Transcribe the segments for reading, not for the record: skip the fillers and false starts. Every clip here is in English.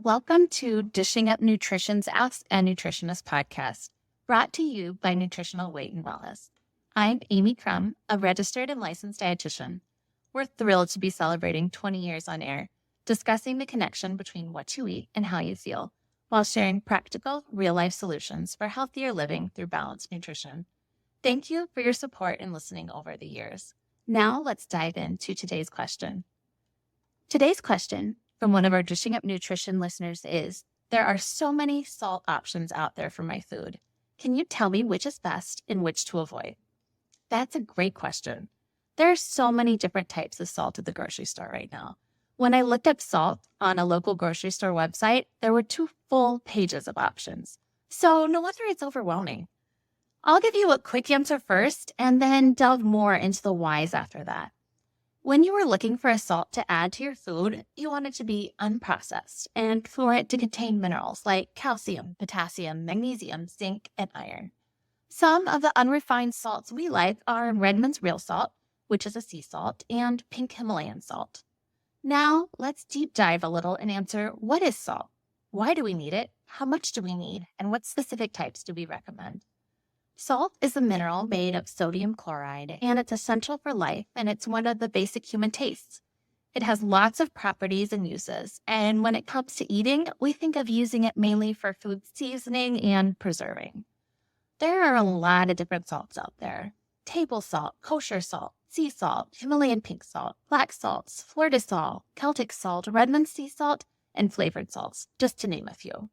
Welcome to Dishing Up Nutrition's Ask a Nutritionist podcast, brought to you by Nutritional Weight and Wellness. I'm Amy Crum, a registered and licensed dietitian. We're thrilled to be celebrating 20 years on air, discussing the connection between what you eat and how you feel, while sharing practical, real-life solutions for healthier living through balanced nutrition. Thank you for your support and listening over the years. Now let's dive into today's question. Today's question from one of our Dishing Up Nutrition listeners is, there are so many salt options out there for my food. Can you tell me which is best and which to avoid? That's a great question. There are so many different types of salt at the grocery store right now. When I looked up salt on a local grocery store website, there were 2 full pages of options. So no wonder it's overwhelming. I'll give you a quick answer first and then delve more into the whys after that. When you were looking for a salt to add to your food, you want it to be unprocessed and for it to contain minerals like calcium, potassium, magnesium, zinc, and iron. Some of the unrefined salts we like are Redmond's real salt, which is a sea salt, and pink Himalayan salt. Now, let's deep dive a little and answer, what is salt? Why do we need it? How much do we need? And what specific types do we recommend? Salt is a mineral made of sodium chloride, and it's essential for life, and it's one of the basic human tastes. It has lots of properties and uses, and when it comes to eating, we think of using it mainly for food seasoning and preserving. There are a lot of different salts out there. Table salt, kosher salt, sea salt, Himalayan pink salt, black salts, Florida salt, Celtic salt, Redmond sea salt, and flavored salts, just to name a few.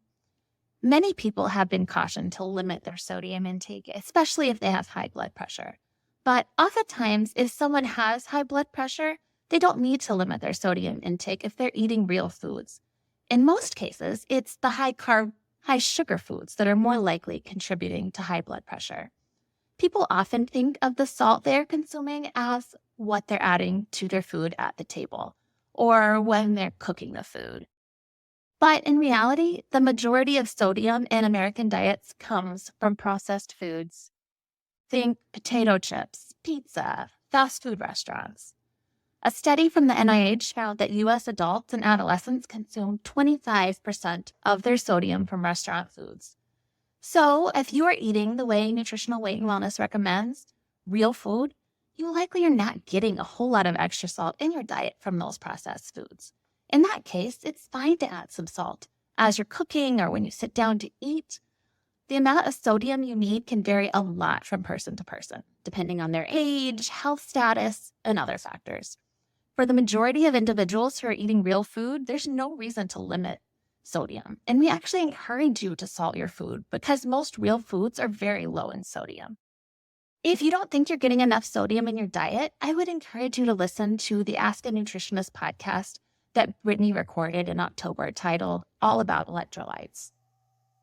Many people have been cautioned to limit their sodium intake, especially if they have high blood pressure. But oftentimes, if someone has high blood pressure, they don't need to limit their sodium intake if they're eating real foods. In most cases, it's the high-carb, high-sugar foods that are more likely contributing to high blood pressure. People often think of the salt they're consuming as what they're adding to their food at the table, or when they're cooking the food. But in reality, the majority of sodium in American diets comes from processed foods. Think potato chips, pizza, fast food restaurants. A study from the NIH found that U.S. adults and adolescents consume 25% of their sodium from restaurant foods. So if you are eating the way Nutritional Weight and Wellness recommends, real food, you likely are not getting a whole lot of extra salt in your diet from those processed foods. In that case, it's fine to add some salt as you're cooking or when you sit down to eat. The amount of sodium you need can vary a lot from person to person, depending on their age, health status, and other factors. For the majority of individuals who are eating real food, there's no reason to limit sodium. And we actually encourage you to salt your food because most real foods are very low in sodium. If you don't think you're getting enough sodium in your diet, I would encourage you to listen to the Ask a Nutritionist podcast that Brittany recorded in October titled All About Electrolytes.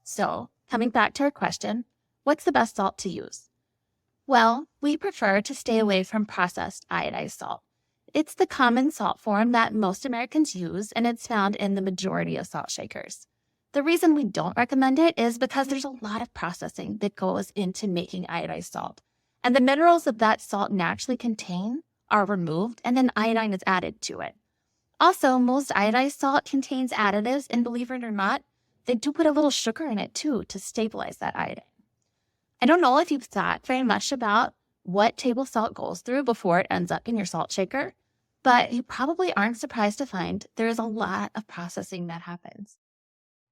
So, coming back to our question, what's the best salt to use? Well, we prefer to stay away from processed iodized salt. It's the common salt form that most Americans use, and it's found in the majority of salt shakers. The reason we don't recommend it is because there's a lot of processing that goes into making iodized salt, and the minerals that that salt naturally contain are removed, and then iodine is added to it. Also, most iodized salt contains additives, and believe it or not, they do put a little sugar in it too to stabilize that iodine. I don't know if you've thought very much about what table salt goes through before it ends up in your salt shaker, but you probably aren't surprised to find there is a lot of processing that happens.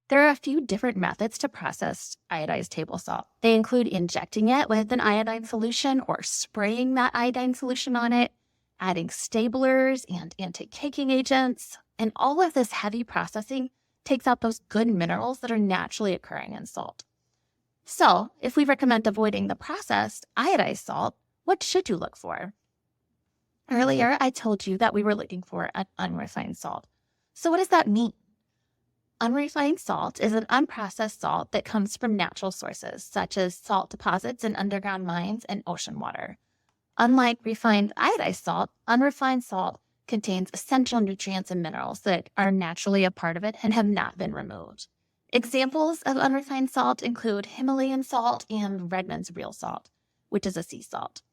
There are a few different methods to process iodized table salt. They include injecting it with an iodine solution or spraying that iodine solution on it, adding stablers and anti-caking agents, and all of this heavy processing takes out those good minerals that are naturally occurring in salt. So, if we recommend avoiding the processed iodized salt, what should you look for? Earlier, I told you that we were looking for an unrefined salt. So what does that mean? Unrefined salt is an unprocessed salt that comes from natural sources, such as salt deposits in underground mines and ocean water. Unlike refined iodized salt, unrefined salt contains essential nutrients and minerals that are naturally a part of it and have not been removed. Examples of unrefined salt include Himalayan salt and Redmond's real salt, which is a sea salt.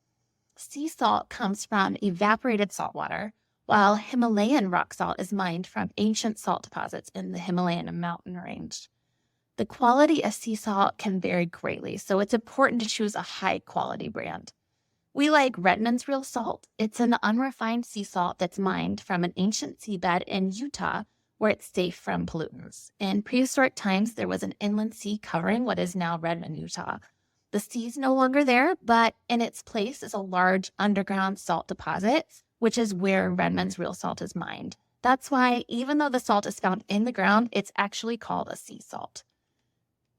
Sea salt comes from evaporated salt water, while Himalayan rock salt is mined from ancient salt deposits in the Himalayan mountain range. The quality of sea salt can vary greatly, so it's important to choose a high-quality brand. We like Redmond's Real Salt. It's an unrefined sea salt that's mined from an ancient seabed in Utah where it's safe from pollutants. In prehistoric times, there was an inland sea covering what is now Redmond, Utah. The sea's no longer there, but in its place is a large underground salt deposit, which is where Redmond's Real Salt is mined. That's why, even though the salt is found in the ground, it's actually called a sea salt.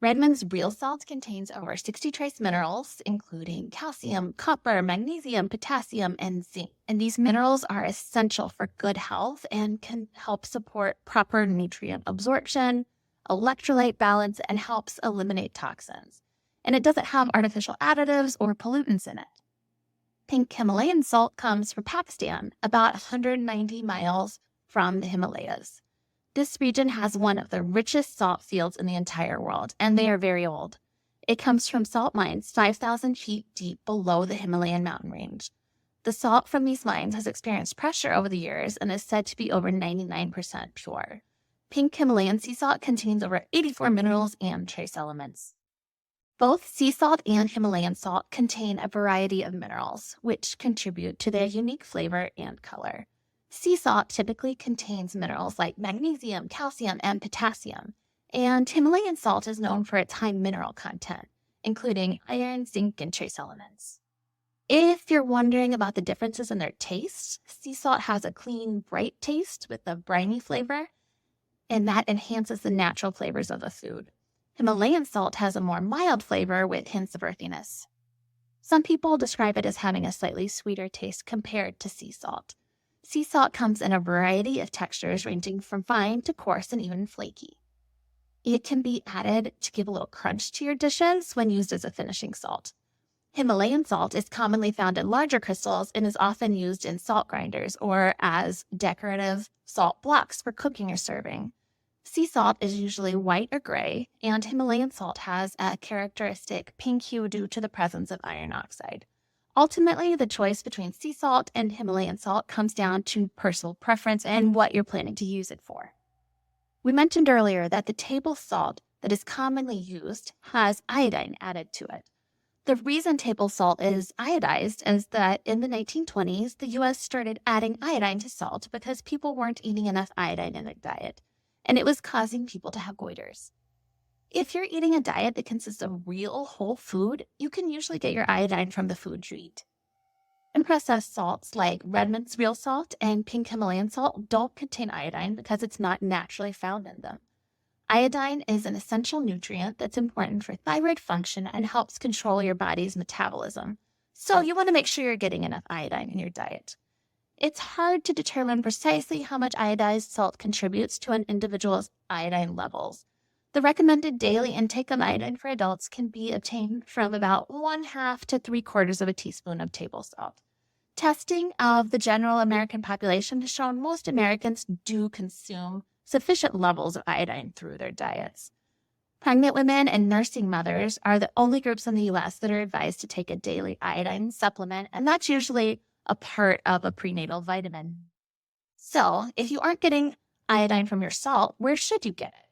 Redmond's Real Salt contains over 60 trace minerals, including calcium, copper, magnesium, potassium, and zinc. And these minerals are essential for good health and can help support proper nutrient absorption, electrolyte balance, and helps eliminate toxins. And it doesn't have artificial additives or pollutants in it. Pink Himalayan salt comes from Pakistan, about 190 miles from the Himalayas. This region has one of the richest salt fields in the entire world, and they are very old. It comes from salt mines 5,000 feet deep below the Himalayan mountain range. The salt from these mines has experienced pressure over the years and is said to be over 99% pure. Pink Himalayan sea salt contains over 84 minerals and trace elements. Both sea salt and Himalayan salt contain a variety of minerals, which contribute to their unique flavor and color. Sea salt typically contains minerals like magnesium, calcium, and potassium, and Himalayan salt is known for its high mineral content, including iron, zinc, and trace elements. If you're wondering about the differences in their taste, sea salt has a clean, bright taste with a briny flavor, and that enhances the natural flavors of the food. Himalayan salt has a more mild flavor with hints of earthiness. Some people describe it as having a slightly sweeter taste compared to sea salt. Sea salt comes in a variety of textures ranging from fine to coarse and even flaky. It can be added to give a little crunch to your dishes when used as a finishing salt. Himalayan salt is commonly found in larger crystals and is often used in salt grinders or as decorative salt blocks for cooking or serving. Sea salt is usually white or gray, and Himalayan salt has a characteristic pink hue due to the presence of iron oxide. Ultimately, the choice between sea salt and Himalayan salt comes down to personal preference and what you're planning to use it for. We mentioned earlier that the table salt that is commonly used has iodine added to it. The reason table salt is iodized is that in the 1920s, the U.S. started adding iodine to salt because people weren't eating enough iodine in their diet, and it was causing people to have goiters. If you're eating a diet that consists of real whole food, you can usually get your iodine from the food you eat. Unprocessed salts like Redmond's Real Salt and Pink Himalayan salt don't contain iodine because it's not naturally found in them. Iodine is an essential nutrient that's important for thyroid function and helps control your body's metabolism. So you want to make sure you're getting enough iodine in your diet. It's hard to determine precisely how much iodized salt contributes to an individual's iodine levels. The recommended daily intake of iodine for adults can be obtained from about 1/2 to 3/4 of a teaspoon of table salt. Testing of the general American population has shown most Americans do consume sufficient levels of iodine through their diets. Pregnant women and nursing mothers are the only groups in the U.S. that are advised to take a daily iodine supplement, and that's usually a part of a prenatal vitamin. So, if you aren't getting iodine from your salt, where should you get it?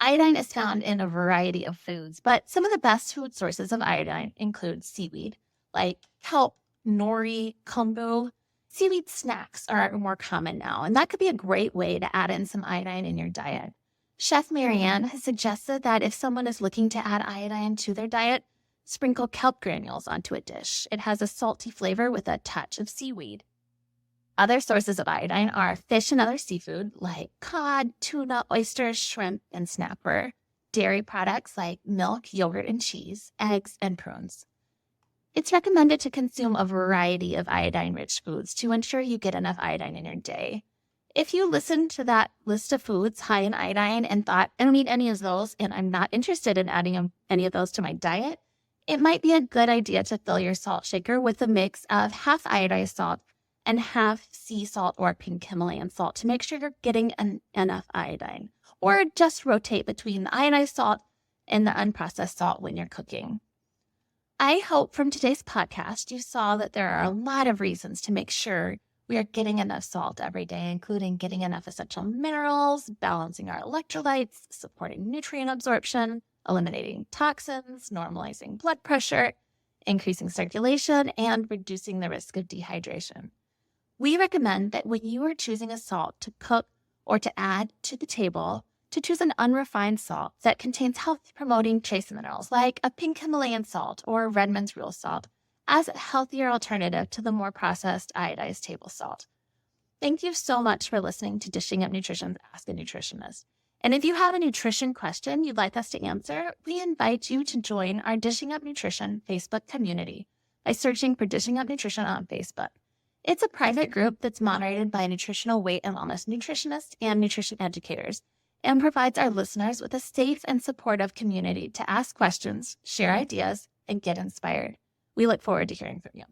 Iodine is found in a variety of foods, but some of the best food sources of iodine include seaweed, like kelp, nori, kombu. Seaweed snacks are more common now, and that could be a great way to add in some iodine in your diet. Chef Marianne has suggested that if someone is looking to add iodine to their diet, sprinkle kelp granules onto a dish. It has a salty flavor with a touch of seaweed. Other sources of iodine are fish and other seafood like cod, tuna, oysters, shrimp, and snapper, dairy products like milk, yogurt, and cheese, eggs, and prunes. It's recommended to consume a variety of iodine-rich foods to ensure you get enough iodine in your day. If you listened to that list of foods high in iodine and thought, I don't need any of those and I'm not interested in adding any of those to my diet, it might be a good idea to fill your salt shaker with a mix of half iodized salt and half sea salt or pink Himalayan salt to make sure you're getting enough iodine. Or just rotate between the iodized salt and the unprocessed salt when you're cooking. I hope from today's podcast you saw that there are a lot of reasons to make sure we are getting enough salt every day, including getting enough essential minerals, balancing our electrolytes, supporting nutrient absorption, eliminating toxins, normalizing blood pressure, increasing circulation, and reducing the risk of dehydration. We recommend that when you are choosing a salt to cook or to add to the table, to choose an unrefined salt that contains health-promoting trace minerals like a pink Himalayan salt or Redmond's Real Salt, as a healthier alternative to the more processed iodized table salt. Thank you so much for listening to Dishing Up Nutrition's Ask a Nutritionist. And if you have a nutrition question you'd like us to answer, we invite you to join our Dishing Up Nutrition Facebook community by searching for Dishing Up Nutrition on Facebook. It's a private group that's moderated by nutritional weight and wellness nutritionists and nutrition educators, and provides our listeners with a safe and supportive community to ask questions, share ideas, and get inspired. We look forward to hearing from you.